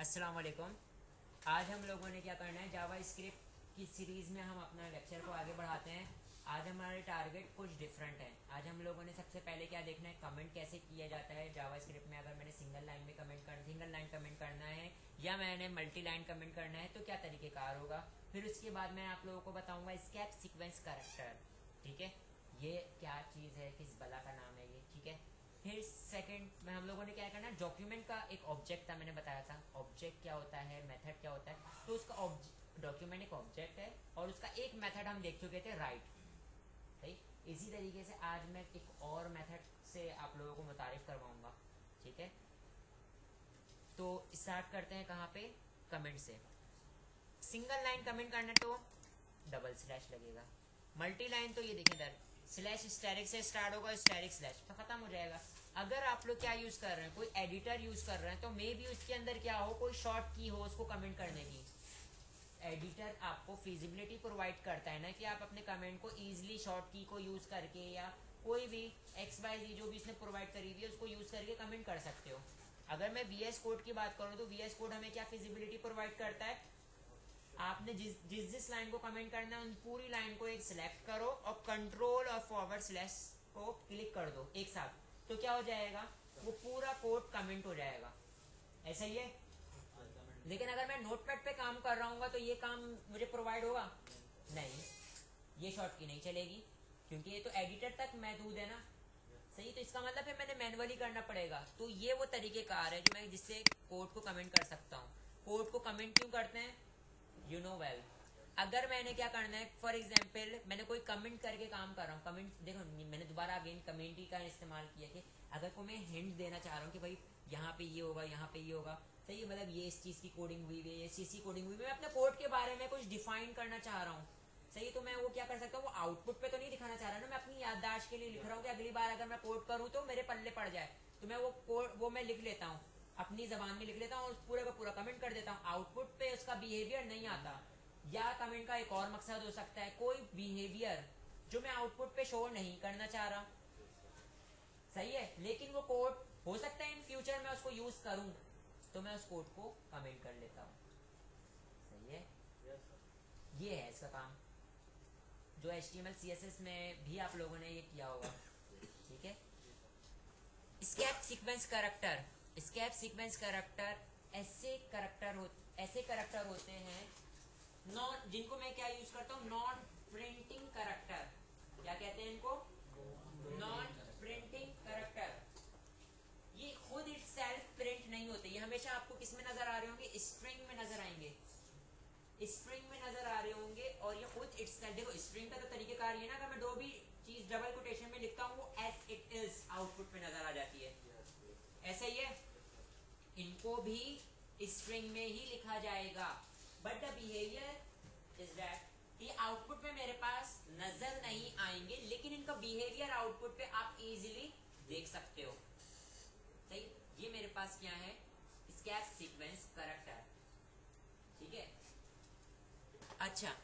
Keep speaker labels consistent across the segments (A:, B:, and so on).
A: अस्सलाम वालेकुम। आज हम लोगों ने क्या करना है, जावा स्क्रिप्ट की सीरीज़ में हम अपना लेक्चर को आगे बढ़ाते हैं। आज हमारे टारगेट कुछ डिफरेंट है। आज हम लोगों ने सबसे पहले क्या देखना है, कमेंट कैसे किया जाता है जावा स्क्रिप्ट में। अगर मैंने सिंगल लाइन कमेंट करना है या मैंने मल्टी लाइन कमेंट करना है तो क्या तरीक़ेकार होगा। फिर उसके बाद मैं आप लोगों को बताऊँगा स्केप सीक्वेंस करैक्टर। ठीक है, ये क्या चीज़ है, किस बला का नाम है ये। ठीक है, फिर सेकंड में हम लोगों ने क्या करना है, डॉक्यूमेंट का एक ऑब्जेक्ट था, मैंने बताया था ऑब्जेक्ट क्या होता है, मेथड क्या होता है। तो उसका डॉक्यूमेंट एक ऑब्जेक्ट है और उसका एक मेथड हम देख चुके थे, राइट। सही, इसी तरीके से आज मैं एक और मेथड से आप लोगों को मुतारिफ करवाऊंगा। ठीक है, तो स्टार्ट करते हैं कहाँ पे, कमेंट से। सिंगल लाइन कमेंट करना तो डबल स्लैश लगेगा, मल्टी लाइन तो ये देखें दर स्लैश स्टैटिक से स्टार्ट होगा, स्टैटिक स्लैश तो खत्म हो जाएगा। अगर आप लोग क्या यूज कर रहे हैं, कोई एडिटर यूज कर रहे हैं, तो मे बी उसके अंदर क्या हो, कोई शॉर्ट की हो उसको कमेंट करने की। एडिटर आपको फिजिबिलिटी प्रोवाइड करता है ना कि आप अपने कमेंट को इजीली शॉर्ट की को यूज करके या कोई भी एक्स वाई जी जो भी इसने प्रोवाइड करी हुई है उसको यूज करके कमेंट कर सकते हो। अगर मैं वीएस कोड की बात करूँ तो वीएस कोड हमें क्या फिजिबिलिटी प्रोवाइड करता है, आपने जिस लाइन को कमेंट करना है उन पूरी लाइन को एक सिलेक्ट करो और कंट्रोल और फॉरवर्ड स्लैश को क्लिक कर दो एक साथ, तो क्या हो जाएगा, वो पूरा कोड कमेंट हो जाएगा। ऐसा ही है। लेकिन अगर मैं नोटपैड पे काम कर रहा हूँ तो ये काम मुझे प्रोवाइड होगा नहीं, ये शॉर्ट की नहीं चलेगी क्योंकि ये तो एडिटर तक महदूद है ना। सही, तो इसका मतलब है मैंने मैनुअली करना पड़ेगा। तो ये वो तरीकेकार है जो मैं जिससे कोड को कमेंट कर सकता हूँ। कोड को कमेंट क्यों करते हैं, यू नो वेल। अगर मैंने क्या करना है, फॉर एग्जाम्पल मैंने कोई कमेंट करके काम कर रहा हूँ, कमेंट देखो मैंने दोबारा अगेन कमेंट ही का इस्तेमाल किया कि अगर को मैं हिंट देना चाह रहा हूँ कि भाई यहाँ पे ये होगा, यहाँ पे ये होगा। सही है, मतलब ये इस चीज़ की कोडिंग हुई है, इस चीज़ की कोडिंग हुई है, मैं अपने कोड के बारे में कुछ डिफाइन करना चाह रहा हूँ। सही, तो मैं वो क्या कर सकता हूँ, वो आउटपुट पे तो नहीं दिखाना चाह रहा ना, मैं अपनी याददाश्त के लिए लिख रहा हूँ कि अगली बार अगर मैं कोड करूँ तो मेरे पल्ले पड़ जाए। तो मैं वो कोड वो मैं लिख लेता हूँ, अपनी जबान में लिख लेता हूँ और पूरे का पूरा कमेंट कर देता हूँ। आउटपुट पे उसका बिहेवियर नहीं आता। या कमेंट का एक और मकसद हो सकता है, कोई बिहेवियर जो मैं आउटपुट पे शो नहीं करना चाह रहा। सही है, लेकिन वो कोड हो सकता है इन फ्यूचर मैं उसको यूज करूं, तो मैं उस कोड को कमेंट कर लेता हूं। सही है, ये है इसका काम, जो HTML CSS में भी आप लोगों ने ये किया होगा। ठीक है, escape sequence character. Escape sequence character ऐसे कैरेक्टर होते हैं नॉन, जिनको मैं क्या यूज करता हूँ, नॉन प्रिंटिंग कैरेक्टर। क्या कहते हैं इनको, नॉन प्रिंटिंग कैरेक्टर। ये खुद इटसेल्फ प्रिंट नहीं होते, ये हमेशा आपको किस में नजर आ रहे होंगे, स्ट्रिंग में नजर आएंगे, स्ट्रिंग में नजर आ रहे होंगे। और ये खुद इटसेल्फ, देखो स्ट्रिंग का तो तरीकेकार ये ना, अगर मैं दो भी चीज डबल कोटेशन में लिखता हूँ वो एज इट इज आउटपुट में नजर आ जाती है। ऐसा ही है, इनको भी स्ट्रिंग में ही लिखा जाएगा, but the behaviour is that ये आउटपुट में मेरे पास नजर नहीं आएंगे, लेकिन इनका बिहेवियर आउटपुट पे आप इजीली देख सकते हो। सही, ये मेरे पास क्या है, स्केप सीक्वेंस कैरेक्टर। ठीक है, अच्छा,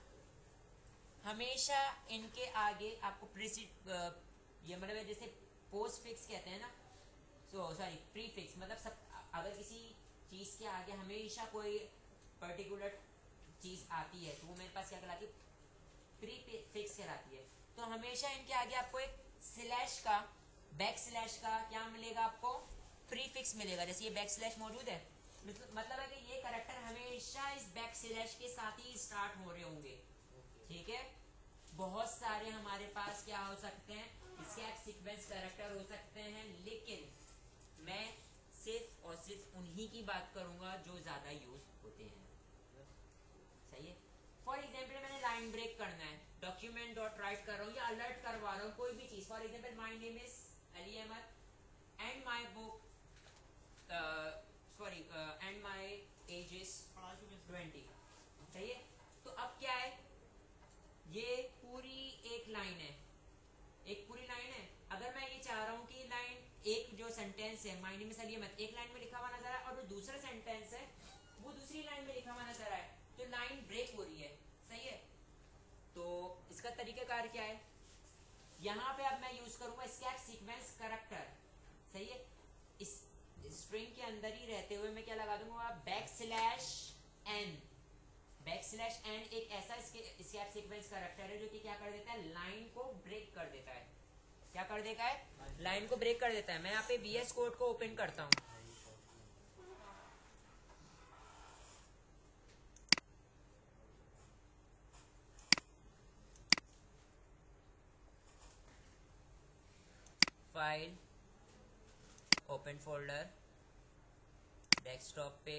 A: हमेशा इनके आगे आपको ये मतलब जैसे पोस्ट फिक्स कहते हैं ना, सॉरी प्रीफिक्स, मतलब सब अगर किसी चीज के आगे हमेशा कोई पर्टिकुलर चीज आती है तो वो मेरे पास क्या कहलाती है, प्रीफिक्स कहलाती है। तो हमेशा इनके आगे आपको एक स्लैश का, बैक स्लैश का क्या मिलेगा, आपको प्रीफिक्स मिलेगा। जैसे ये बैक स्लैश मौजूद है, मतलब है कि ये कैरेक्टर हमेशा इस बैक स्लैश के साथ ही स्टार्ट हो रहे होंगे। ठीक है, बहुत सारे हमारे पास क्या हो सकते हैं, स्केप सीक्वेंस कैरेक्टर हो सकते हैं, लेकिन मैं सिर्फ और सिर्फ उन्हीं की बात करूंगा जो ज्यादा यूज होते हैं। सही है, फॉर एग्जाम्पल मैंने लाइन ब्रेक करना है, डॉक्यूमेंट डॉट राइट कर रहा हूँ या अलर्ट करवा रहा हूँ कोई भी चीज। For example my name is Ali Ahmed and my book, sorry and my age is 20। सही है, तो अब क्या है, ये पूरी एक लाइन है, एक पूरी लाइन है। अगर मैं ये चाह रहा हूँ कि लाइन एक जो सेंटेंस है my name is Ali Ahmed एक लाइन में लिखा हुआ नजर आए और जो दूसरा सेंटेंस है वो दूसरी लाइन में लिखा हुआ नजर आए, तो लाइन ब्रेक हो रही है। सही है, तो इसका तरीकाकार क्या है, यहाँ पे अब मैं यूज करूंगा स्केप सीक्वेंस कैरेक्टर। सही है, इस स्ट्रिंग के अंदर ही रहते हुए मैं क्या लगा दूंगा, \n। \n एक ऐसा स्केप सीक्वेंस कैरेक्टर है जो कि क्या कर देता है, लाइन को ब्रेक कर देता है। क्या कर देता है, लाइन को ब्रेक कर देता है। मैं यहाँ पे VS कोड को ओपन करता हूँ। फाइल, ओपन फोल्डर, डेस्कटॉप पे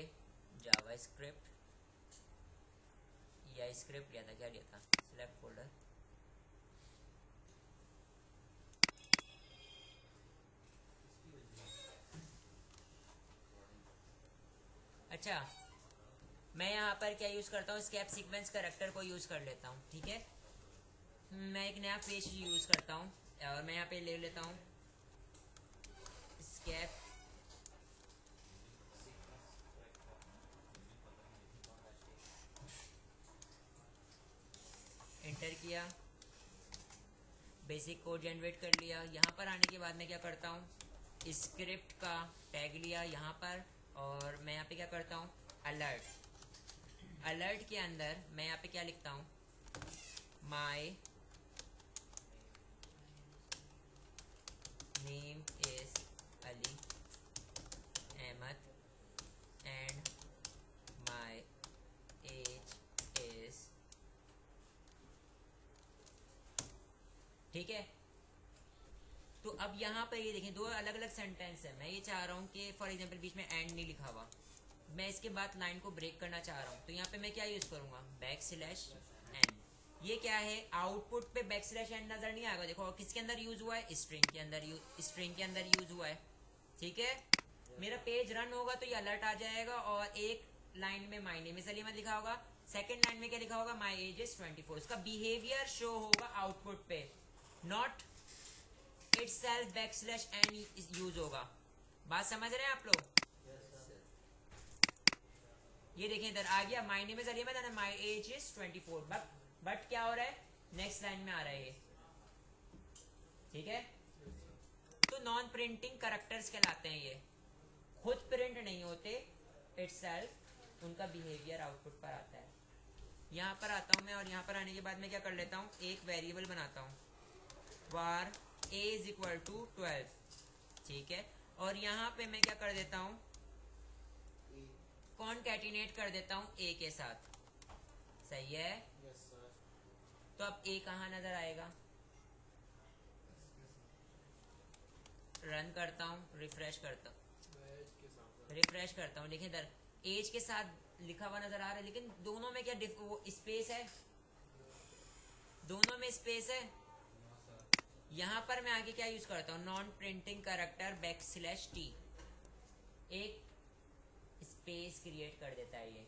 A: जावास्क्रिप्ट या स्क्रिप्ट लिया था, क्या लिया था, सिलेक्ट फोल्डर, अच्छा मैं यहाँ पर क्या यूज करता हूँ, स्केप सीक्वेंस कैरेक्टर को यूज कर लेता हूँ। ठीक है, मैं एक नया पेज यूज करता हूँ और मैं यहाँ पे ले लेता हूँ स्केप एंटर किया, बेसिक कोड जनरेट कर लिया। यहाँ पर आने के बाद मैं क्या करता हूँ, स्क्रिप्ट का टैग लिया यहाँ पर, और मैं यहाँ पे क्या करता हूँ, अलर्ट के अंदर मैं यहाँ पे क्या लिखता हूँ, my name is Ali Ahmed and my age is, ठीक है। तो अब यहाँ पर ये देखें, दो अलग अलग सेंटेंस है। मैं ये चाह रहा हूँ कि फॉर एग्जांपल बीच में एंड नहीं लिखा हुआ, मैं इसके बाद लाइन को ब्रेक करना चाह रहा हूँ, तो यहाँ पे मैं क्या यूज करूंगा, \n। ये क्या है, आउटपुट पे \n नजर नहीं आएगा। देखो किसके अंदर यूज हुआ है, स्ट्रिंग के अंदर यूज हुआ है। ठीक है, मेरा पेज रन होगा तो ये अलर्ट आ जाएगा, और एक लाइन में माई नेम इज अली लिखा होगा, सेकेंड लाइन में क्या लिखा होगा, माई एज इज 24। इसका बिहेवियर शो होगा आउटपुट पे, नॉट इटसेल्फ \n यूज होगा। बात समझ रहे हैं आप लोग? ये देखें इधर आ गया, my name is Ali Ahmed, my age is 24, but क्या हो रहा है, नेक्स्ट लाइन में आ रहा है ये। ठीक है, तो नॉन प्रिंटिंग कैरेक्टर्स कहलाते हैं ये, खुद प्रिंट नहीं होते, इटसेल्फ उनका बिहेवियर आउटपुट पर आता है। यहाँ पर आता हूँ मैं, और यहाँ पर आने के बाद मैं क्या कर लेता हूँ, एक वेरिएबल बनाता हूँ var a is equal to 12। ठीक है, और यहाँ पे मैं क्या कर देता हूँ, कॉनकैटिनेट कर देता हूँ a के साथ। सही है, तो अब a कहाँ नजर आएगा, रन करता हूँ, रिफ्रेश करता हूँ, देखिए इधर एज के साथ लिखा हुआ नजर आ रहा है, लेकिन दोनों में क्या स्पेस है, दोनों में स्पेस है। यहाँ पर मैं आगे क्या यूज करता हूँ, नॉन प्रिंटिंग कैरेक्टर \t, एक स्पेस क्रिएट कर देता है ये।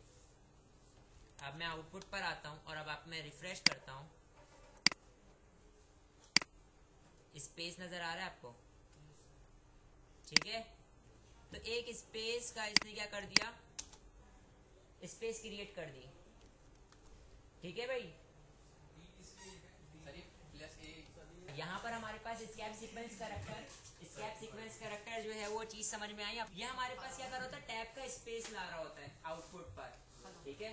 A: अब मैं आउटपुट पर आता हूँ, और अब आप मैं रिफ्रेश करता हूँ, स्पेस नजर आ रहा है आपको? ठीक है, तो एक स्पेस का इसने क्या कर दिया, स्पेस क्रिएट कर दी। ठीक है भाई, यहाँ पर हमारे पास स्केप सीक्वेंस कैरेक्टर जो है वो चीज समझ में आई। अब ये हमारे पास क्या कर रहा होता है, टैब का स्पेस ला रहा होता है आउटपुट पर। ठीक है,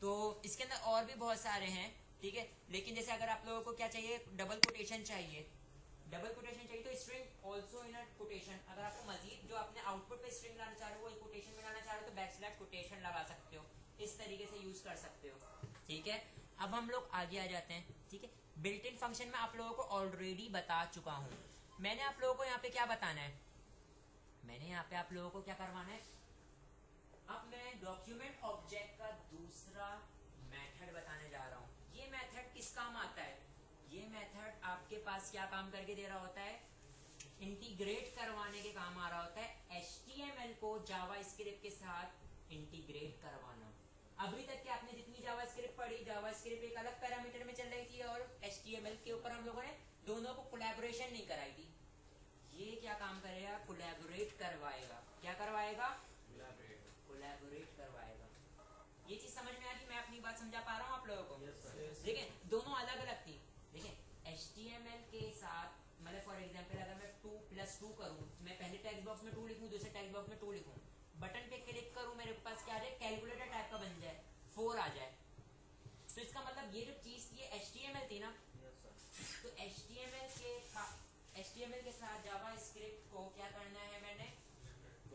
A: तो इसके अंदर और भी बहुत सारे हैं। ठीक है, लेकिन जैसे अगर आप लोगों को क्या चाहिए, डबल कोटेशन चाहिए, तो स्ट्रिंग ऑल्सो इन कोटेशन। अगर आपको मजीद जो आपने आउटपुट पे स्ट्रिंग लाना चाह रहे हो वो कोटेशन में लाना चाह रहे हो, तो \कोटेशन लगा सकते हो, इस तरीके से यूज कर सकते हो। ठीक है, अब हम लोग आगे आ जाते हैं। ठीक है, बिल्ट इन फंक्शन में आप लोगों को ऑलरेडी बता चुका हूं। मैंने आप लोगों को यहाँ पे क्या बताना है, मैंने यहाँ पे आप लोगों को क्या करवाना है, अब मैं डॉक्यूमेंट ऑब्जेक्ट का दूसरा मेथड बताने जा रहा हूँ। ये मेथड किस काम आता है, ये मेथड आपके पास क्या काम करके दे रहा होता है, इंटीग्रेट करवाने के काम आ रहा होता है, HTML को जावास्क्रिप्ट के साथ इंटीग्रेट करवाना। अभी तक के आपने जितनी जावास्क्रिप्ट पढ़ी, जावास्क्रिप्ट एक अलग पैरामीटर में चल रही थी, और HTML के ऊपर हम लोगों ने दोनों को कोलैबोरेशन नहीं कराई थी। ये क्या काम करेगा, कोलैबोरेट करवाएगा। क्या करवाएगा, कोलैबोरेट करवाएगा। ये चीज समझ में आ रही, मैं अपनी बात समझा पा रहा हूँ आप लोगों को? देखिए दोनों अलग अलग थी। देखिए HTML के साथ मतलब फॉर एग्जांपल अगर मैं 2 + 2 करूँ, मैं पहले टेक्स्ट बॉक्स में 2 लिखूँ, दूसरे टेक्स्ट बॉक्स में 2 लिखूं, बटन पे क्लिक करूं, मेरे पास क्या आ जाए, कैलकुलेटर टाइप का बन जाए, 4 आ जाए। तो इसका मतलब ये जो चीज थी HTML थी ना, तो HTML के साथ जावास्क्रिप्ट को क्या करना है, मैंने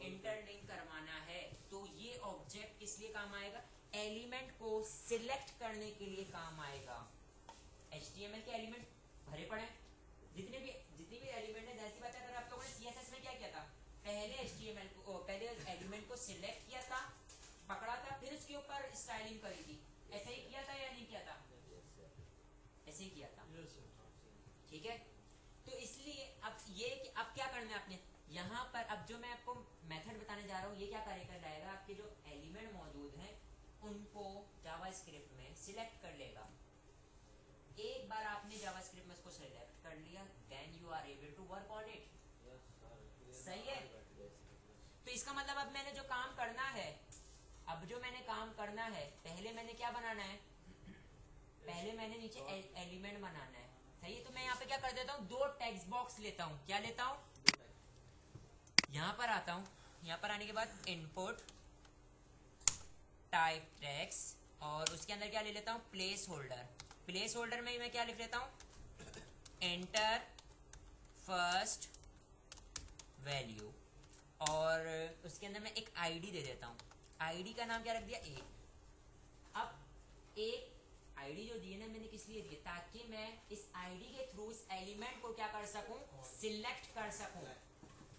A: इंटरलिंक करवाना है। तो ये ऑब्जेक्ट किस लिए काम आएगा, एलिमेंट को सिलेक्ट करने के लिए काम आएगा। HTML के एलिमेंट भरे पड़े, जितने भी एलिमेंट है, जैसी बात है, अगर आप लोगों ने CSS में क्या किया था, पहले एलिमेंट को सिलेक्ट किया था, पकड़ा था, फिर उसके ऊपर स्टाइलिंग करी थी, ऐसा ही किया था या नहीं किया था, ऐसे ही किया था, ठीक है। तो इसलिए अब क्या करना है आपने यहाँ पर, अब जो मैं आपको मेथड बताने जा रहा हूँ, ये क्या करेगा, आपके जो एलिमेंट मौजूद हैं उनको जावास्क्रिप्ट में सिलेक्ट कर लेगा। एक बार आपने जावास्क्रिप्ट में उसको सिलेक्ट कर लिया, then you are able to work on it. सही है। तो इसका मतलब अब मैंने जो काम करना है, पहले मैंने क्या बनाना है, पहले मैंने नीचे एलिमेंट बनाना है। सही है। तो मैं यहाँ पे क्या कर देता हूँ, 2 टेक्स्ट बॉक्स लेता हूँ। क्या लेता हूँ, यहाँ पर आता हूँ, यहाँ पर आने के बाद इनपुट टाइप टेक्स्ट, और उसके अंदर क्या ले लेता हूँ, प्लेस होल्डर में मैं क्या लिख लेता हूँ, एंटर फर्स्ट वैल्यू, और उसके अंदर मैं एक आईडी दे देता हूँ। आईडी का नाम क्या रख दिया, ए। अब एक आईडी जो दी है ना मैंने किस लिए दी है, ताकि मैं इस आईडी के थ्रू इस एलिमेंट को क्या कर सकूं, सिलेक्ट कर सकूं।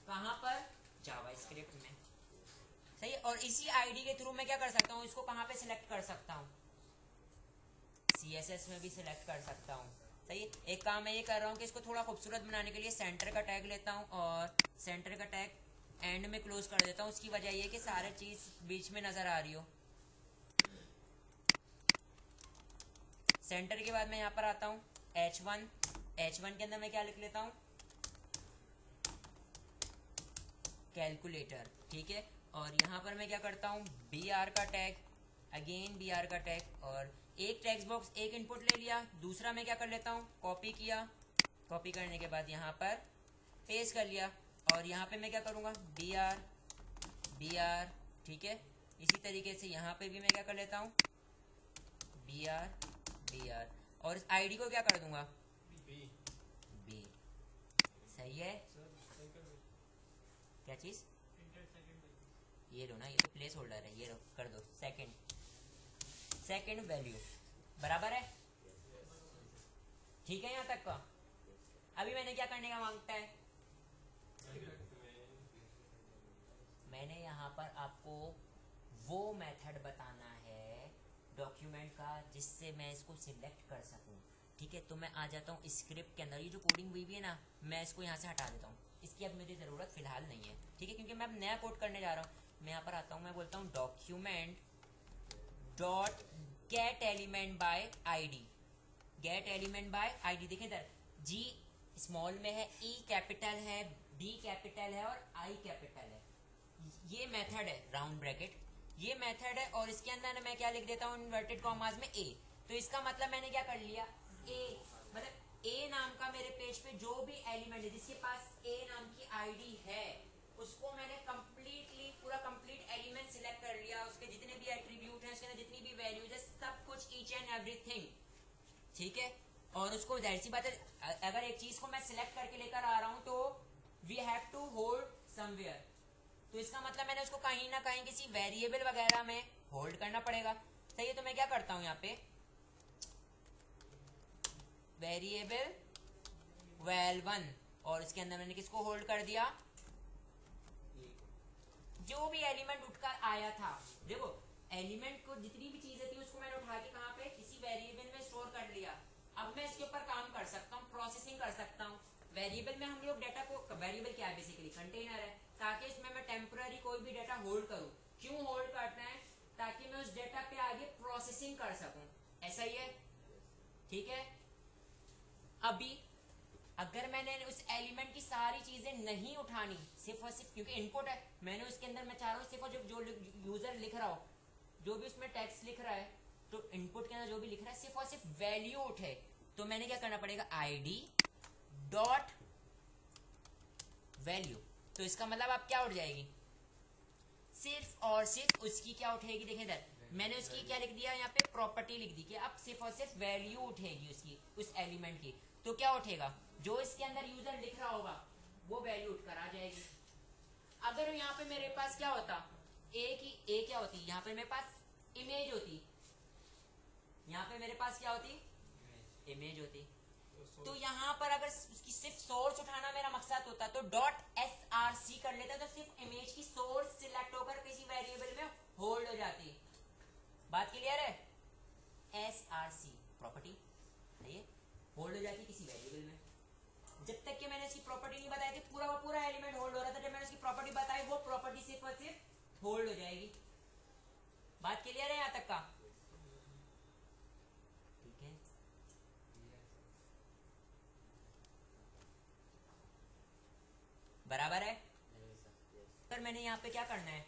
A: कहां पर, जावास्क्रिप्ट में। सही है। और इसी आईडी के थ्रू मैं क्या कर सकता हूं, इसको कहां पे सिलेक्ट कर सकता हूं, CSS में भी सिलेक्ट कर सकता हूं। सही है। एक काम मैं ये कर रहा हूं कि इसको थोड़ा खूबसूरत बनाने के लिए सेंटर का टैग लेता हूं, और सेंटर का टैग एंड में क्लोज कर देता हूं। उसकी वजह ये कि सारे चीज बीच में नजर आ रही हो। सेंटर के बाद मैं यहाँ पर आता हूँ, H1 के अंदर मैं क्या लिख लेता हूँ, कैलकुलेटर। ठीक है। और यहाँ पर मैं क्या करता हूँ, BR का टैग, अगेन BR का टैग, और एक टेक्स्ट बॉक्स, एक इनपुट ले लिया, दूसरा मैं क्या कर लेता हूँ, कॉपी किया, कॉपी करने के बाद यहाँ पर पेस्ट कर लिया, और यहाँ पे मैं क्या करूँगा, BR। ठीक है। इसी तरीके से यहाँ पे भी मैं क्या कर लेता हूँ, BR, और इस आईडी को क्या कर दूंगा, B। सही है। क्या चीज, ये लो ना, ये तो प्लेस होल्डर है, ये लो, कर दो सेकंड वैल्यू, बराबर है। ठीक है यहाँ तक का। अभी मैंने क्या करने का मांगता है, मैंने यहाँ पर आपको वो मेथड बताना है डॉक्यूमेंट का जिससे मैं इसको सिलेक्ट कर सकूं। ठीक है। तो मैं आ जाता हूँ स्क्रिप्ट के अंदर, ये जो कोडिंग हुई भी है ना, मैं इसको यहाँ से हटा देता हूँ, इसकी अब मुझे ज़रूरत फिलहाल नहीं है। ठीक है। क्योंकि मैं अब नया कोड करने जा रहा हूँ। मैं यहाँ पर आता हूँ, मैं बोलता हूँ document dot gate element by ID, gate element by ID. देखिए इधर G स्मॉल में है, E कैपिटल है, D कैपिटल है, और I कैपिटल है। ये मेथड है, राउंड ब्रैकेट, ये मेथड है। और इसके अंदर मैं क्या लिख देता हूँ, इन्वर्टेड कॉमास में A। तो इसका मतलब मैंने क्या कर लिया, A मतलब A नाम का मेरे पेज पे जो भी एलिमेंट है, जिसके पास A नाम की आईडी है, उसको मैंने कंप्लीटली पूरा कंप्लीट एलिमेंट सिलेक्ट कर लिया। उसके जितने भी एट्रीब्यूट हैं, उसके अंदर जितनी भी वैल्यूज है, सब कुछ, ईच एंड एवरीथिंग। ठीक है। और उसको जाहिर सी बात है, अगर एक चीज को मैं सिलेक्ट करके लेकर आ रहा हूं तो we have to hold somewhere. तो इसका मतलब मैंने उसको कहीं ना कहीं किसी वेरिएबल वगैरह में होल्ड करना पड़ेगा। सही है। तो मैं क्या करता हूं, यहाँ पे वेरिएबल val1, और इसके अंदर मैंने किसको होल्ड कर दिया, जो भी एलिमेंट उठकर आया था। देखो एलिमेंट को जितनी भी चीजें थी उसको मैंने उठा के कहाँ पे, किसी वेरिएबल में स्टोर कर लिया। अब मैं इसके ऊपर काम कर सकता हूँ, प्रोसेसिंग कर सकता हूँ। वेरिएबल में हम लोग डाटा को, वेरिएबल क्या है, बेसिकली कंटेनर है, ताकि इसमें मैं टेम्पररी कोई भी डाटा होल्ड करूँ। क्यों होल्ड करना है, ताकि मैं उस डाटा पे आगे प्रोसेसिंग कर सकूं। ऐसा ही है। ठीक है। अभी अगर मैंने उस एलिमेंट की सारी चीजें नहीं उठानी, सिर्फ और सिर्फ क्योंकि इनपुट है, मैंने उसके अंदर मैं चाह रहा हूँ सिर्फ और जो यूजर लिख रहा हो, जो भी उसमें टेक्स्ट लिख रहा है, तो इनपुट के अंदर जो भी लिख रहा है सिर्फ और सिर्फ वैल्यू उठे, तो मैंने क्या करना पड़ेगा, आईडी डॉट वैल्यू। तो इसका मतलब आप क्या उठ जाएगी, सिर्फ और सिर्फ उसकी क्या उठेगी, देखें इधर मैंने उसकी क्या लिख दिया यहाँ पे, प्रॉपर्टी लिख दी कि अब सिर्फ और सिर्फ वैल्यू उठेगी उसकी, उस एलिमेंट की। तो क्या उठेगा, जो इसके अंदर यूजर लिख रहा होगा वो वैल्यू उठकर आ जाएगी। अगर यहाँ पे मेरे पास क्या होता, ए क्या होती, यहाँ पे मेरे पास इमेज होती, यहाँ पे मेरे पास क्या होती, इमेज होती। तो यहाँ पर अगर उसकी सिर्फ सोर्स उठाना मेरा मकसद होता तो डॉट src कर लेता, तो सिर्फ इमेज की सोर्स सिलेक्ट होकर किसी वेरिएबल में होल्ड हो जाती। बात क्लियर है, src प्रॉपर्टी ये होल्ड हो जाती किसी वेरिएबल में। जब तक कि मैंने इसकी प्रॉपर्टी नहीं बताई थी पूरा का पूरा एलिमेंट होल्ड हो रहा था, जब मैंने इसकी प्रॉपर्टी बताई वो प्रॉपर्टी सिर्फ और सिर्फ होल्ड हो जाएगी। बात क्लियर है यहाँ तक का, ठीक है। बराबर है। पर मैंने यहाँ पे क्या करना है,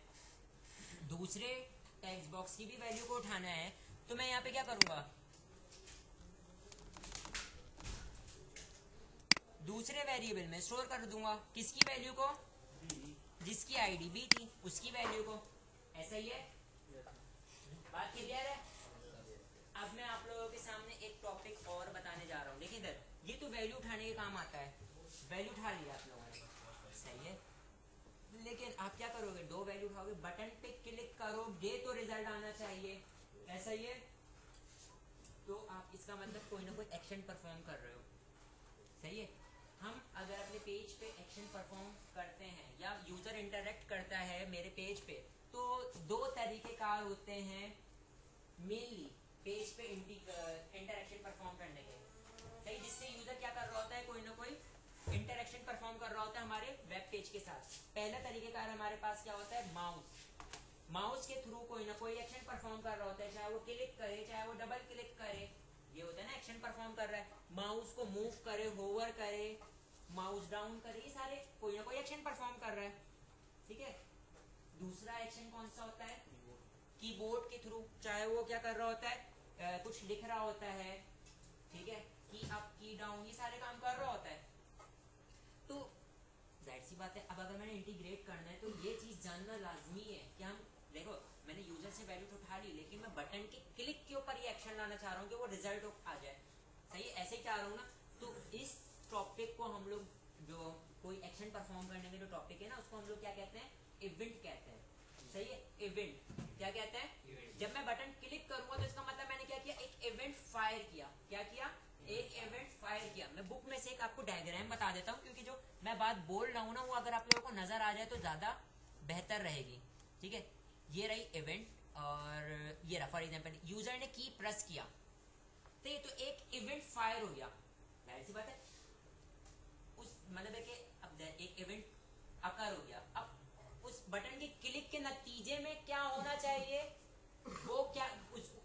A: दूसरे टेक्स्ट बॉक्स की भी वैल्यू को उठाना है, तो मैं यहाँ पे क्या करूंगा, दूसरे वेरिएबल में स्टोर कर दूंगा किसकी वैल्यू को, जिसकी आईडी बी थी उसकी वैल्यू को। ऐसा ही है, बात क्लियर है। अब मैं आप लोगों के सामने एक टॉपिक और बताने जा रहा हूँ। देखिए इधर, ये तो वैल्यू उठाने के काम आता है, वैल्यू उठा लिया आप लोगों ने, सही है। लेकिन आप क्या करोगे, दो वैल्यू उठाओगे, बटन पे क्लिक करोगे तो रिजल्ट आना चाहिए, ऐसा ही है। तो आप इसका मतलब कोई ना कोई एक्शन परफॉर्म कर रहे हो, सही है। हम अगर अपने पेज पे एक्शन परफॉर्म करते हैं या यूजर इंटरेक्ट करता है मेरे पेज पे, तो दो तरीके कार होते हैं मेनली पेज पे इंटरेक्शन परफॉर्म करने के, सही, जिससे यूजर क्या कर रहा होता है, कोई ना कोई इंटरेक्शन परफॉर्म कर रहा होता है हमारे वेब पेज के साथ। पहला तरीकेकार हमारे पास क्या होता है, माउस के थ्रू कोई ना कोई एक्शन परफॉर्म कर रहा होता है, चाहे वो क्लिक करे चाहे वो डबल क्लिक करे, ये होता है ना एक्शन परफॉर्म कर रहा है। माउस को मूव करे, होवर करे, माउस डाउन करे, ये सारे कोई ना कोई एक्शन परफॉर्म कर रहा है, ठीक है। दूसरा एक्शन कौन सा होता है, कीबोर्ड के थ्रू, चाहे वो क्या कर रहा होता है, कुछ लिख रहा होता है, ठीक है, की अप की डाउन, ये सारे काम कर रहा होता है। तो जाहिर सी बात है, अब अगर मैंने इंटीग्रेट करना है तो ये चीज जानना लाजमी है कि हम देखो, मैंने यूजर से वैल्यू तो उठा ली, लेकिन मैं बटन के क्लिक के ऊपर ये एक्शन लाना चाह रहा हूँ कि वो रिजल्ट आ जाए, सही है, ऐसे ही चाह रहा हूँ ना। तो इस टॉपिक को हम लोग, जो कोई एक्शन परफॉर्म करने के जो टॉपिक है ना, उसको हम लोग क्या कहते हैं, इवेंट कहते हैं, सही है। इवेंट क्या कहते हैं, जब मैं बटन क्लिक करूंगा तो इसका मतलब मैंने क्या किया, एक इवेंट फायर किया, क्या किया, एक इवेंट फायर किया। मैं बुक में से एक आपको डायग्राम बता देता हूँ, क्योंकि जो मैं बात बोल रहा हूँ ना, वो अगर आप लोगों को नजर आ जाए तो ज्यादा बेहतर रहेगी, ठीक है। ये रही इवेंट, और ये रहा फॉर एग्जाम्पल यूजर ने की प्रेस किया, तो ये तो एक इवेंट फायर हो गया, जाहिर सी बात है। उस मतलब है कि अब एक इवेंट अकर हो गया, अब उस बटन के क्लिक के नतीजे में क्या होना चाहिए, वो क्या,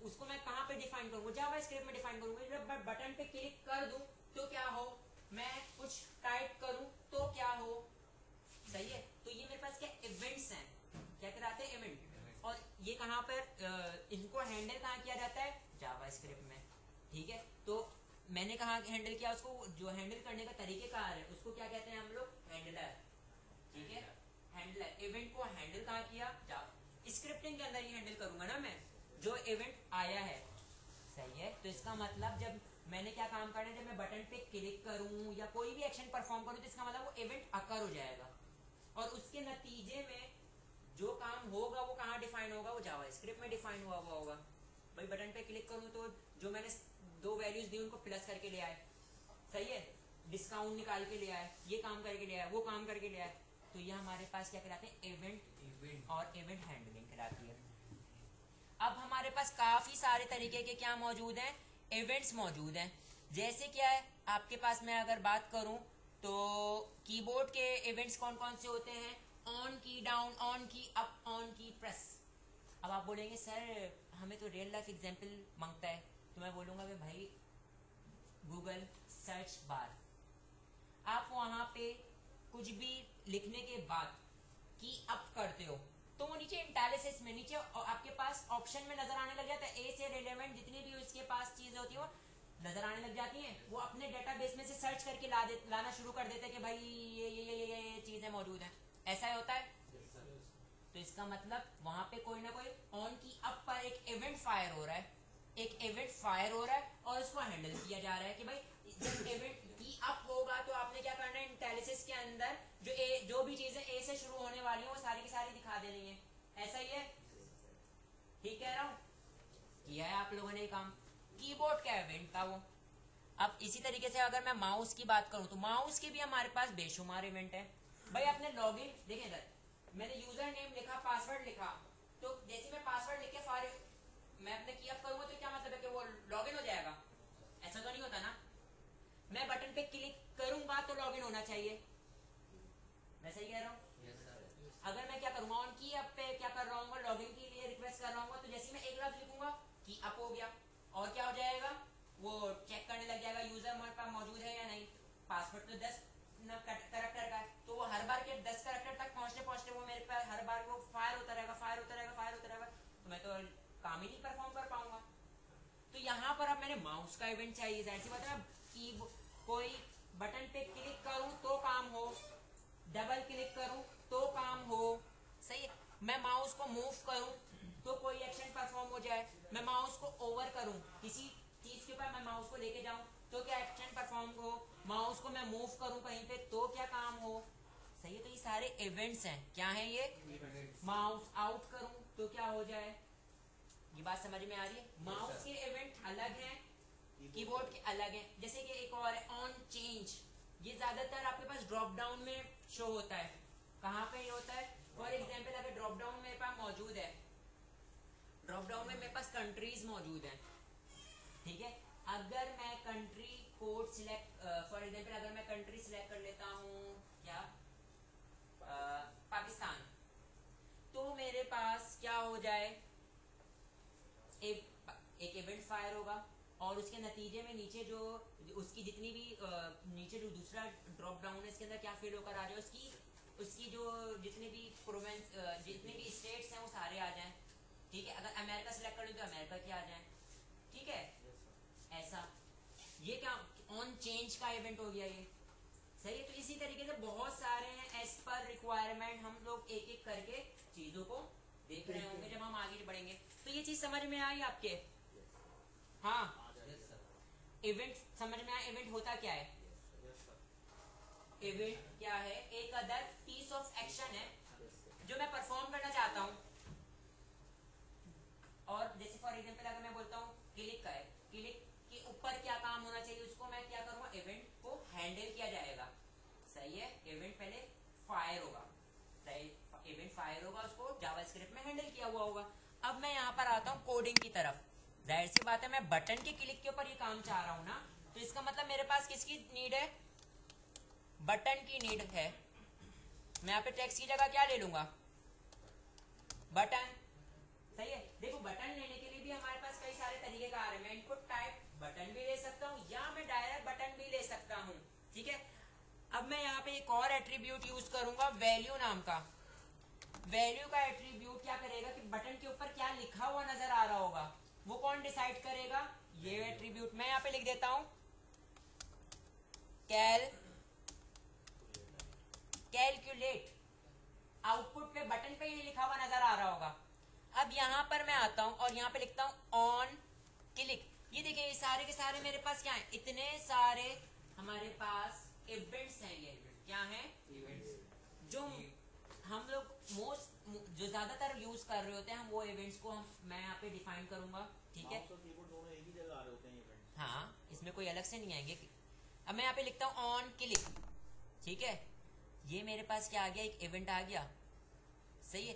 A: उसको मैं कहाँ पे डिफाइन करूंगा, जावा स्क्रिप्ट में डिफाइन करूंगा। जब मैं बटन पे क्लिक कर दूं तो क्या हो, मैं कुछ टाइप करूं तो क्या हो, सही है। तो ये मेरे पास क्या इवेंट्स हैं, क्या कराते हैं, इवेंट। और ये कहाँ पर इनको हैंडल कहाँ किया जाता है, जावा स्क्रिप्ट में, ठीक है। तो मैंने कहा हैंडल किया, उसको जो हैंडल करने का तरीकेकार है उसको क्या कहते हैं हम लोग, हैंडलर, ठीक है, हैंडलर। इवेंट को हैंडल कहाँ किया, स्क्रिप्टिंग के अंदर ही हैंडल करूंगा ना मैं, जो इवेंट आया है, सही है। तो इसका मतलब जब मैंने क्या काम करना है, जब मैं बटन पे क्लिक करूं या कोई भी एक्शन परफॉर्म करूं, तो इसका मतलब वो इवेंट अकर हो जाएगा, और उसके नतीजे में जो काम होगा वो कहाँ डिफाइन होगा, वो जावा स्क्रिप्ट में डिफाइन हुआ होगा। भाई बटन पे क्लिक करूं तो जो मैंने दो वैल्यूज दी उनको प्लस करके ले आए, सही है, डिस्काउंट निकाल के ले आए, ये काम करके ले आए, वो काम करके ले आए। तो ये हमारे पास क्या कहलाते हैं, इवेंट और इवेंट हैंडलिंग कहलाती है। अब हमारे पास काफी सारे तरीके के क्या मौजूद हैं, इवेंट्स मौजूद हैं। जैसे क्या है आपके पास, मैं अगर बात करूं तो कीबोर्ड के इवेंट्स कौन कौन से होते हैं, ऑन की डाउन, ऑन की अप, ऑन की प्रेस। अब आप बोलेंगे सर हमें तो रियल लाइफ एग्जांपल मांगता है, तो मैं बोलूंगा कि भाई गूगल सर्च बार, आप वहां पे कुछ भी लिखने के बाद की अप करते हो तो वो नीचे इंटैलिसिस में नीचे आपके पास ऑप्शन में नजर आने लग जाता है, ए से रिलेवेंट जितनी भी उसके पास चीजें होती है वो नजर आने लग जाती हैं। वो अपने डेटाबेस में से सर्च करके लाना शुरू कर देते हैं कि भाई ये चीजें मौजूद हैं, ऐसा ही होता है, तो इसका मतलब वहां पे कोई ना कोई ऑन की अप पर एक इवेंट फायर हो रहा है, एक इवेंट फायर हो रहा है और उसको हैंडल किया जा रहा है कि भाई जब इवेंट की अप होगा तो आपने क्या करना है, इंटेलिसिस के अंदर जो भी चीजें ए से शुरू होने वाली है वो सारी की सारी दिखा देनी है। ऐसा ही है, ठीक कह रहा हूं? किया है आप लोगों ने काम। कीबोर्ड का इवेंट था वो। अब इसी तरीके से अगर मैं माउस की बात करूं तो माउस के भी हमारे पास बेशुमार इवेंट है। भाई आपने लॉगिन देखें इधर, मैंने यूजर नेम लिखा, पासवर्ड लिखा, तो जैसे मैं पासवर्ड लिख के मैं अपने की अप करूंगा तो क्या मतलब है कि वो लॉगिन हो जाएगा? ऐसा तो नहीं होता ना। मैं बटन पे क्लिक करूंगा तो लॉगिन होना चाहिए। मैं सही कह रहा हूँ? अगर मैं क्या करूंगा, ऑन की अप पे क्या कर रहा हूँ, लॉगिन के लिए रिक्वेस्ट कर रहा हूँ, तो जैसे मैं एक लफ्ज लिखूंगा की अप हो गया, और क्या हो जाएगा, वो चेक करने लग जाएगा यूजर हमारे पास मौजूद है या नहीं। पासवर्ड तो 10 कैरेक्टर का है, तो वो हर बार के 10 कैरेक्टर तक पहुंचते पहुंचते वो मेरे पास हर बार वो फायर होता रहेगा, फायर होता रहेगा, फायर होता रहेगा, तो मैं तो काम ही नहीं परफॉर्म कर पाऊंगा। तो यहाँ पर अब मैंने माउस का इवेंट चाहिए, जाहिर सी बात है। की कोई बटन पे क्लिक करूं तो काम हो, डबल क्लिक करूं तो काम हो, सही है। मैं माउस को मूव करूं तो कोई एक्शन परफॉर्म हो जाए, मैं माउस को ओवर करूं किसी चीज के ऊपर, मैं माउस को लेके जाऊं तो क्या एक्शन परफॉर्म हो, माउस को मैं मूव करूं कहीं पे तो क्या काम हो, सही है। तो ये सारे इवेंट्स हैं, क्या हैं ये? माउस आउट करूं तो क्या हो जाए, ये बात समझ में आ रही है? माउस के इवेंट अलग हैं, कीबोर्ड के अलग हैं। जैसे कि एक और है ऑन चेंज, ये ज्यादातर आपके पास ड्रॉप डाउन में शो होता है। कहाँ पे ये होता है? फॉर एग्जाम्पल अगर ड्रॉप डाउन मेरे पास मौजूद है, ड्रॉप डाउन में मेरे पास कंट्रीज मौजूद हैं, ठीक है। अगर मैं country code select, for example अगर मैं कंट्री सिलेक्ट कर लेता हूँ क्या, पाकिस्तान, तो मेरे पास क्या हो जाए, एक इवेंट फायर होगा और उसके नतीजे में नीचे जो उसकी जितनी भी नीचे जो दूसरा ड्रॉप डाउन है इसके अंदर क्या फिल होकर आ जाए, उसकी जो जितने भी प्रोविंस जितने भी स्टेट्स हैं वो सारे आ जाएं, ठीक है। अगर अमेरिका सेलेक्ट कर लूँ तो अमेरिका के आ जाएं, ठीक है। ऐसा ये क्या ऑन चेंज का इवेंट हो गया ये, सही है। तो इसी तरीके से बहुत सारे हैं, एज पर रिक्वायरमेंट हम लोग एक एक करके चीजों को देख रहे होंगे जब हम आगे बढ़ेंगे। तो ये चीज समझ में आई आपके? हाँ, इवेंट समझ में आया। इवेंट होता क्या है? इवेंट क्या है? एक अदर पीस ऑफ एक्शन है जो मैं परफॉर्म करना चाहता हूँ। और जैसे फॉर एग्जांपल अगर मैं बोलता हूँ क्लिक का है, क्लिक के ऊपर क्या काम होना चाहिए उसको मैं क्या करूँगा, इवेंट को हैंडल किया जाएगा, सही है। इवेंट पहले फायर होगा, सही, इवेंट फायर होगा, उसको जावास्क्रिप्ट में हैंडल किया हुआ होगा। अब मैं यहाँ पर आता हूँ कोडिंग की तरफ। जाहिर सी बात है मैं बटन के क्लिक के ऊपर ये काम चाह रहा हूँ ना, तो इसका मतलब मेरे पास किसकी नीड है? बटन की नीड है। मैं यहाँ पे टेक्स्ट की जगह क्या ले लूंगा? बटन, सही है। देखो बटन लेने के लिए भी हमारे पास कई सारे तरीके का आ रहे हैं। मैं इनपुट टाइप बटन भी ले सकता हूँ या मैं डायरेक्ट बटन भी ले सकता हूँ, ठीक है। अब मैं यहाँ पे एक और एट्रीब्यूट यूज करूंगा, वैल्यू नाम का। वैल्यू का एट्रीब्यूट क्या करेगा कि बटन के ऊपर क्या लिखा हुआ नजर आ रहा होगा वो कौन डिसाइड करेगा? ये एट्रीब्यूट। मैं यहाँ पे लिख देता हूं कैलकुलेट। आउटपुट पे बटन पे ये लिखा हुआ नजर आ रहा होगा। अब यहाँ पर मैं आता हूं और यहाँ पे लिखता हूं ऑन क्लिक। ये देखिए ये सारे के सारे मेरे पास क्या है, इतने सारे हमारे पास इवेंट्स हैं। ये क्या है? इवेंट्स। जो हम लोग जो ज्यादातर यूज कर रहे होते हैं, हम वो इवेंट्स को मैं यहाँ पे डिफाइन करूंगा, ठीक है।
B: दोनों एक ही जगह आ रहे होते हैं इवेंट्स।
A: हाँ, इसमें कोई अलग से नहीं आएंगे। अब मैं यहाँ पे लिखता हूँ ऑन क्लिक, ठीक है। ये मेरे पास क्या आ गया, एक इवेंट आ गया, सही है।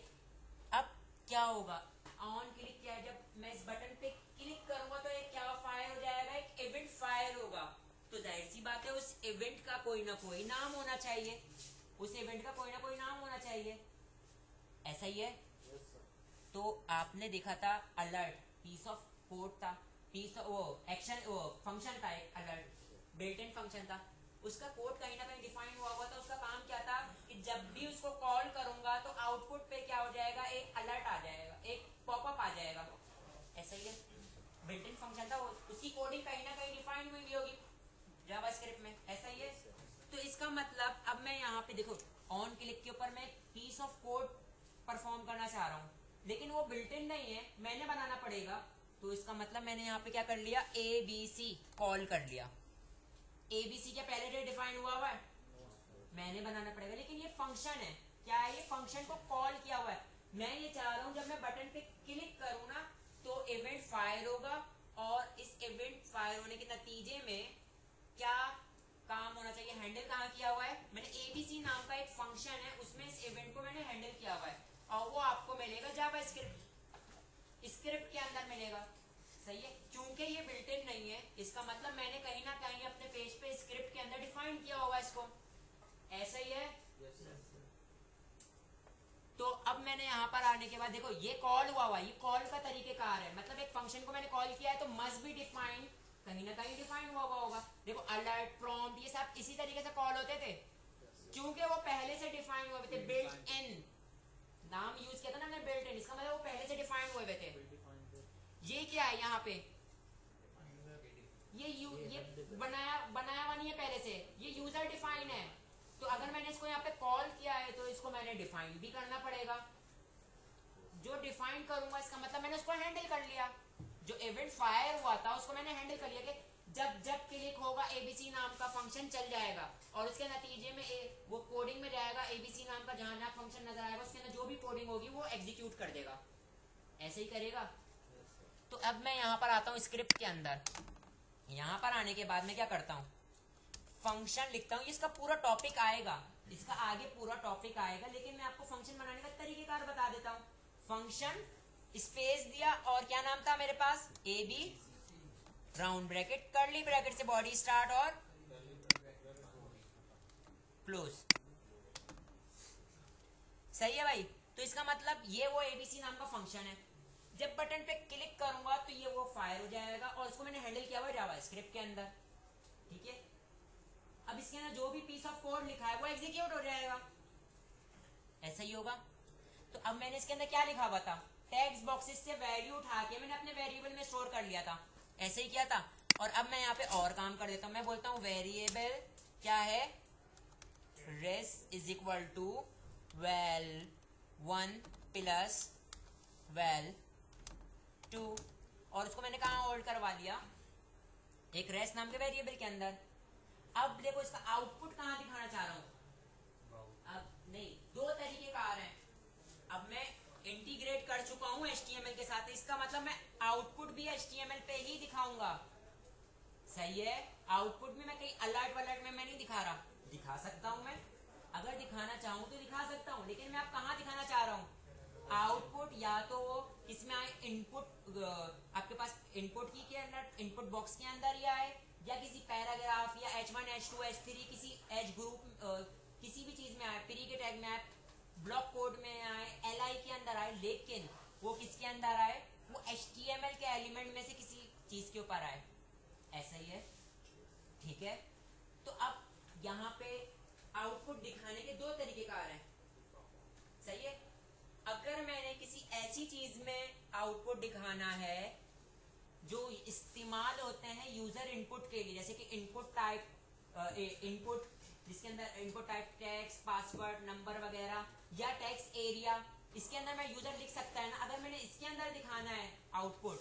A: अब क्या होगा, ऑन क्लिक क्या है, जब मैं इस बटन पे क्लिक करूंगा तो एक क्या फायर हो जाएगा, एक इवेंट फायर होगा। तो जाहिर सी बात है उस इवेंट का कोई ना कोई नाम होना चाहिए, उस इवेंट का कोई ना कोई नाम होना चाहिए, ऐसा ही है। तो आपने देखा था अलर्ट, पीस ऑफ कोड था, पीस वो एक्शन वो फंक्शन था, एक अलर्ट बिल्ट इन फंक्शन था। उसका कोड कहीं ना कहीं डिफाइन हुआ था। उसका काम क्या था कि जब भी उसको कॉल करूंगा तो आउटपुट पे क्या हो जाएगा, एक अलर्ट आ जाएगा, एक पॉपअप आ जाएगा, ऐसा ही है। बिल्ट इन फंक्शन था, उसकी कोडिंग कहीं ना कहीं डिफाइन हुई होगी जावास्क्रिप्ट में, ऐसा ही है। तो इसका मतलब अब मैं यहाँ पे देखो ऑन क्लिक के ऊपर मैं पीस ऑफ कोड परफॉर्म करना चाह रहा हूँ, लेकिन वो बिल्ट इन नहीं है, मैंने बनाना पड़ेगा। तो इसका मतलब मैंने यहाँ पे क्या कर लिया, ABC कॉल कर लिया। ABC क्या पहले से डिफाइन हुआ है, मैंने बनाना पड़ेगा, लेकिन ये फंक्शन है, क्या है, ये फंक्शन को कॉल किया हुआ है। मैं ये चाह रहा हूँ जब मैं बटन पे क्लिक करूँ ना तो इवेंट फायर होगा, और इस इवेंट फायर होने के नतीजे में क्या काम होना चाहिए, हैंडल कहाँ किया हुआ है, मैंने ABC नाम का एक फंक्शन है, उसमें इस इवेंट को मैंने हैंडल किया हुआ है, और वो आपको मिलेगा जावास्क्रिप्ट स्क्रिप्ट के अंदर मिलेगा। सही है, क्योंकि ये बिल्ट इन नहीं है, इसका मतलब मैंने कहीं ना कहीं अपने पेज पे स्क्रिप्ट के अंदर डिफाइन किया होगा इसको, ऐसा ही है। तो अब मैंने यहाँ पर आने के बाद देखो ये कॉल हुआ, ये कॉल का तरीकेकार है, मतलब एक फंक्शन को मैंने कॉल किया है तो मस्ट बी डिफाइन, कहीं ना कहीं डिफाइन हुआ होगा। देखो अलर्ट, प्रॉम्प्ट, ये सब इसी तरीके से कॉल होते थे, क्योंकि वो पहले से डिफाइन हुए थे। बिल्ट इन नाम यूज किया था ना हमने, बिल्ट इन, इसका मतलब वो पहले से डिफाइन हुए थे। ये क्या है यहाँ पे, ये बनाया हुआ नहीं है पहले से, ये यूजर डिफाइन है। तो अगर मैंने इसको यहाँ पे कॉल किया है तो इसको मैंने डिफाइन भी करना पड़ेगा। जो डिफाइन करूंगा इसका मतलब मैंने उसको हैंडल कर लिया। जो इवेंट फायर हुआ था उसको मैंने हैंडल कर लिया कि जब जब क्लिक होगा ABC नाम का फंक्शन चल जाएगा, और उसके नतीजे में वो कोडिंग में जाएगा, ABC नाम का जहां जहां फंक्शन नजर आएगा उसके अंदर जो भी कोडिंग होगी वो एग्जीक्यूट कर देगा, ऐसे ही करेगा। तो अब मैं यहाँ पर आता हूँ स्क्रिप्ट के अंदर। यहाँ पर आने के बाद मैं क्या करता हूँ, फंक्शन लिखता हूँ, इसका पूरा टॉपिक आएगा, इसका आगे पूरा टॉपिक आएगा, लेकिन मैं आपको फंक्शन बनाने का तरीकेकार बता देता हूँ। फंक्शन स्पेस दिया, और क्या नाम था मेरे पास, AB round bracket, curly bracket से बॉडी स्टार्ट और क्लोज। सही है भाई, तो इसका मतलब ये वो ABC नाम का फंक्शन है, जब बटन पे क्लिक करूंगा तो ये वो फायर हो जाएगा, और इसको मैंने हैंडल किया हुआ है जावास्क्रिप्ट के अंदर, ठीक है। अब इसके अंदर जो भी पीस ऑफ कोड लिखा है वो एग्जीक्यूट हो जाएगा, ऐसा ही होगा। तो अब मैंने इसके अंदर क्या लिखा हुआ था, टेक्स्ट बॉक्सेस से वैल्यू उठा के मैंने अपने वेरिएबल में स्टोर कर लिया था, ऐसे ही किया था। और अब मैं यहाँ पे और काम कर देता हूँ, मैं बोलता हूँ वेरिएबल क्या है, res is equal to val 1 plus val 2, और उसको मैंने कहा होल्ड करवा लिया, एक रेस नाम के वेरिएबल के अंदर। अब देखो इसका आउटपुट कहाँ दिखाना चाह रहा हूँ, अब नहीं, दो तरीके का आ रहे हैं। अब मैं इंटीग्रेट कर चुका हूँ HTML के साथ, इसका मतलब मैं आउटपुट भी HTML पे ही दिखाऊंगा, सही है। आउटपुट में मैं कहीं अलर्ट वलर्ट में मैं नहीं दिखा रहा, दिखा सकता हूँ मैं, अगर दिखाना चाहूँ तो दिखा सकता हूँ, लेकिन मैं अब कहाँ दिखाना चाह रहा हूँ, आउटपुट या तो इसमें आए इनपुट, आपके पास इनपुट की के अंदर इनपुट बॉक्स के अंदर ही आए, या किसी पैराग्राफ या H1 H2 H3 किसी एच ग्रुप किसी भी चीज में आए, प्री के टैग में आए, ब्लॉक कोड में आए, LI के अंदर आए, लेकिन वो किसके अंदर आए, वो HTML के एलिमेंट में से किसी चीज के ऊपर आए, ऐसा ही है, ठीक है। तो अब यहाँ पे आउटपुट दिखाने के दो तरीके कार हैं, सही है। अगर मैंने किसी ऐसी चीज में आउटपुट दिखाना है जो इस्तेमाल होते हैं यूजर इनपुट के लिए, जैसे कि इनपुट टाइप, इनपुट जिसके अंदर input type text, password, number वगैरह, या टेक्स्ट एरिया, इसके अंदर मैं यूजर लिख सकता है ना। अगर मैंने इसके अंदर दिखाना है आउटपुट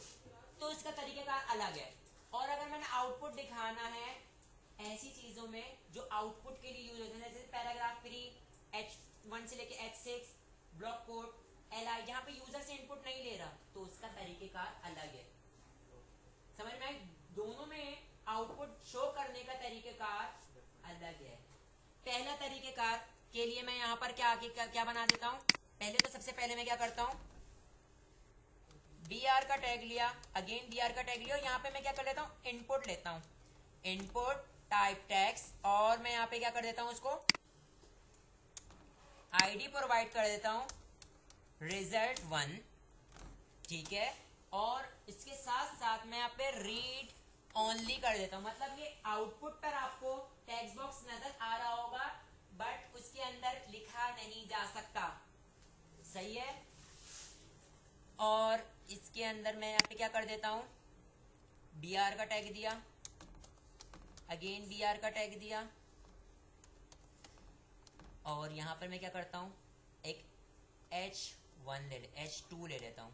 A: तो इसका तरीकेकार अलग है। और अगर मैंने आउटपुट दिखाना है ऐसी चीजों में जो आउटपुट के लिए यूज होते हैं, जैसे पैराग्राफ प्री, H1 से लेके H6, ब्लॉक कोड, LI, जहाँ पे यूजर से इनपुट नहीं ले रहा, तो उसका तरीकेकार अलग है, समझ में? दोनों में आउटपुट शो करने का तरीकेकार अलग है। पहला तरीकेकार के लिए मैं यहाँ पर क्या बना देता हूँ, पहले तो सबसे पहले मैं क्या करता हूँ, BR का टैग लिया, अगेन BR का टैग लिया, यहाँ पे मैं क्या कर लेता हूँ, इनपुट लेता हूँ, इनपुट टाइप टैग्स, और मैं यहाँ पे क्या कर देता हूँ, उसको ID प्रोवाइड कर देता हूँ result1, ठीक है। और इसके साथ साथ मैं यहाँ पे रीड ओनली कर देता हूँ, मतलब ये आउटपुट पर आपको टेक्स्ट बॉक्स नजर आ रहा होगा बट उसके अंदर लिखा नहीं जा सकता, सही है। और इसके अंदर मैं यहाँ पे क्या कर देता हूँ, BR का टैग दिया, अगेन BR का टैग दिया, और यहाँ पर मैं क्या करता हूँ, एक H1 H2 ले लेता हूँ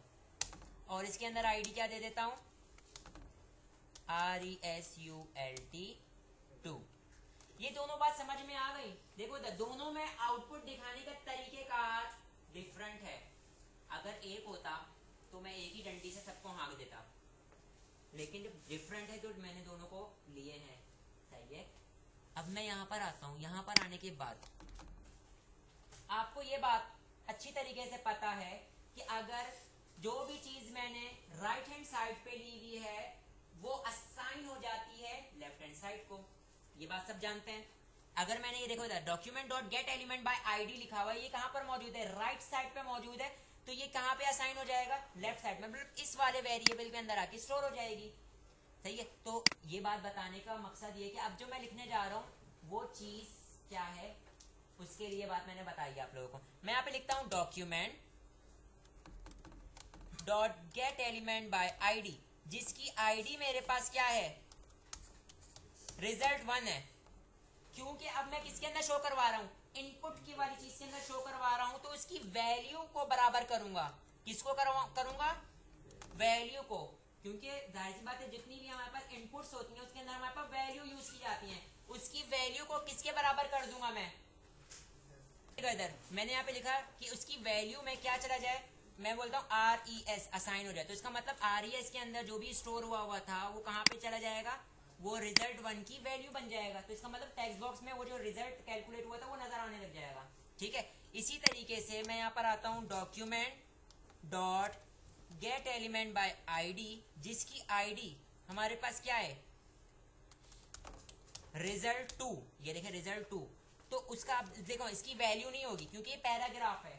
A: और इसके अंदर आईडी क्या दे देता हूँ RESULT2। ये दोनों बात समझ में आ गई। देखो दोनों में आउटपुट दिखाने का तरीकेकार डिफरेंट है। अगर एक होता तो मैं एक ही डंडी से सबको हाँक देता, लेकिन जब डिफरेंट है तो मैंने दोनों को लिए हैं। सही है। अब मैं यहाँ पर आता हूँ। यहाँ पर आने के बाद आपको ये बात अच्छी तरीके से पता है कि अगर जो भी चीज मैंने राइट हैंड साइड पे ली हुई है वो असाइन हो जाती है लेफ्ट हैंड साइड को। ये बात सब जानते हैं। अगर मैंने ये देखो document dot gate element by ID लिखा हुआ है, ये कहां पर मौजूद है? राइट साइड पे मौजूद है। तो ये कहां पे असाइन हो जाएगा? लेफ्ट साइड में, मतलब इस वाले वेरिएबल के अंदर आके स्टोर हो जाएगी। सही है। तो ये बात बताने का मकसद ये कि अब जो मैं लिखने जा रहा हूँ वो चीज क्या है, उसके लिए बात मैंने बताई आप लोगों को। मैं यहाँ पे लिखता हूँ document dot gate element by ID, जिसकी आईडी मेरे पास क्या है? रिजल्ट 1 है। क्योंकि अब मैं किसके अंदर शो करवा रहा हूं? इनपुट की वाली चीज के अंदर शो करवा रहा हूं, तो उसकी वैल्यू को बराबर करूंगा। किसको करूंगा? वैल्यू को। क्योंकि जाहिर सी बात है जितनी भी हमारे पास इनपुट्स होती हैं उसके अंदर हमारे पास वैल्यू यूज की जाती है। उसकी वैल्यू को किसके बराबर कर दूंगा मैं? इधर मैंने यहाँ पे लिखा कि उसकी वैल्यू में क्या चला जाए, मैं बोलता हूँ RES असाइन हो जाए। तो इसका मतलब RES के अंदर जो भी स्टोर हुआ था वो कहाँ पे चला जाएगा? वो रिजल्ट 1 की वैल्यू बन जाएगा। तो इसका मतलब टेक्स्ट बॉक्स में वो जो रिजल्ट कैलकुलेट हुआ था वो नजर आने लग जाएगा। ठीक है। इसी तरीके से मैं यहाँ पर आता हूँ document dot gate element by ID, जिसकी आईडी हमारे पास क्या है? रिजल्ट 2। ये देखें रिजल्ट 2। तो उसका आप देखो इसकी वैल्यू नहीं होगी क्योंकि ये पैराग्राफ है।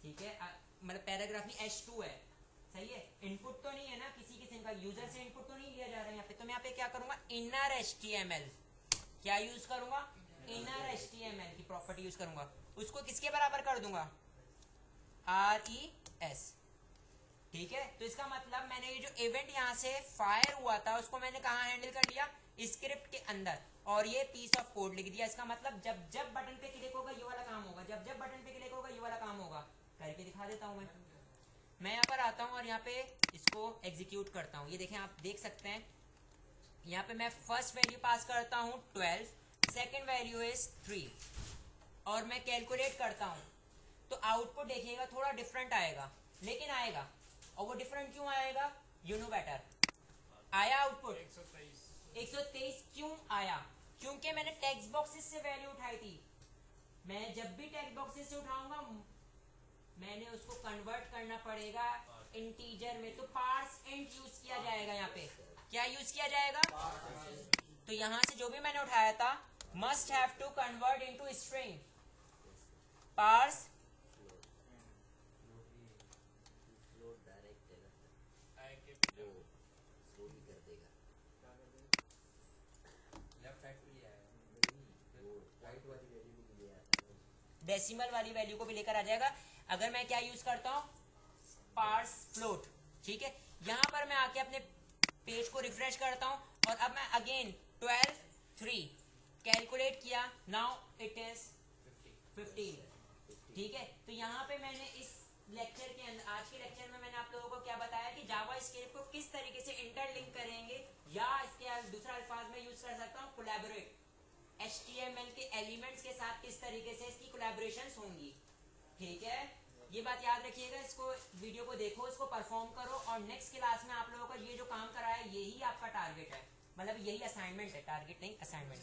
A: ठीक है। मतलब पैराग्राफ नहीं, H2 है। सही है। इनपुट तो नहीं है ना किसी किस्म का, यूजर से इनपुट तो नहीं लिया जा रहा है यहाँ पे। तो मैं यहाँ पे क्या करूंगा? Inner HTML। क्या यूज करूंगा? इनर HTML की प्रॉपर्टी यूज करूंगा। उसको किसके बराबर कर दूंगा? RES। ठीक है। तो इसका मतलब मैंने ये जो इवेंट यहाँ से फायर हुआ था उसको मैंने कहाँ हैंडल कर लिया? स्क्रिप्ट के अंदर, और ये पीस ऑफ कोड लिख दिया। इसका मतलब जब जब बटन पे क्लिक होगा ये वाला काम होगा, जब जब बटन पे क्लिक होगा ये वाला काम होगा। करके दिखा देता हूं मैं यहाँ पर आता हूँ और यहाँ पे इसको एग्जीक्यूट करता हूँ। ये देखें, आप देख सकते हैं यहाँ पे मैं फर्स्ट वैल्यू पास करता हूँ 12, सेकंड वैल्यू इज 3 और मैं कैलकुलेट करता हूँ। तो आउटपुट देखिएगा थोड़ा डिफरेंट आएगा, लेकिन आएगा। और वो डिफरेंट क्यों आएगा? You know better. आया आउटपुट 123। क्यों आया? क्योंकि मैंने टेक्स्ट बॉक्सेस से वैल्यू उठाई थी। मैं जब भी टेक्स्ट बॉक्सेस से उठाऊंगा मैंने उसको कन्वर्ट करना पड़ेगा इंटीजर में। तो पार्स इंट यूज किया जाएगा। यहाँ पे क्या यूज किया जाएगा? तो यहां से जो भी मैंने उठाया था must have to convert into string. Parse decimal वाली वैल्यू को भी लेकर आ जाएगा। अगर मैं क्या यूज करता हूं? Parse float. ठीक है। यहां पर मैं आके अपने पेज को रिफ्रेश करता हूं और अब मैं अगेन 12 3 कैलकुलेट किया। Now it is 15। ठीक है। तो यहाँ पे मैंने इस लेक्चर के अंदर, आज के लेक्चर में मैंने आप लोगों को क्या बताया कि जावा स्क्रिप्ट को किस तरीके से इंटरलिंक करेंगे, या इसके दूसरा अल्फाज में यूज कर सकता हूँ कोलैबोरेट। HTML के एलिमेंट्स के साथ किस तरीके से इसकी कोलैबोरेशंस होंगी। ठीक है। ये बात याद रखिएगा। इसको वीडियो को देखो, इसको परफॉर्म करो और नेक्स्ट क्लास में आप लोगों का ये जो काम कराया यही आपका टारगेट है, मतलब यही असाइनमेंट है। टारगेट नहीं, असाइनमेंट है।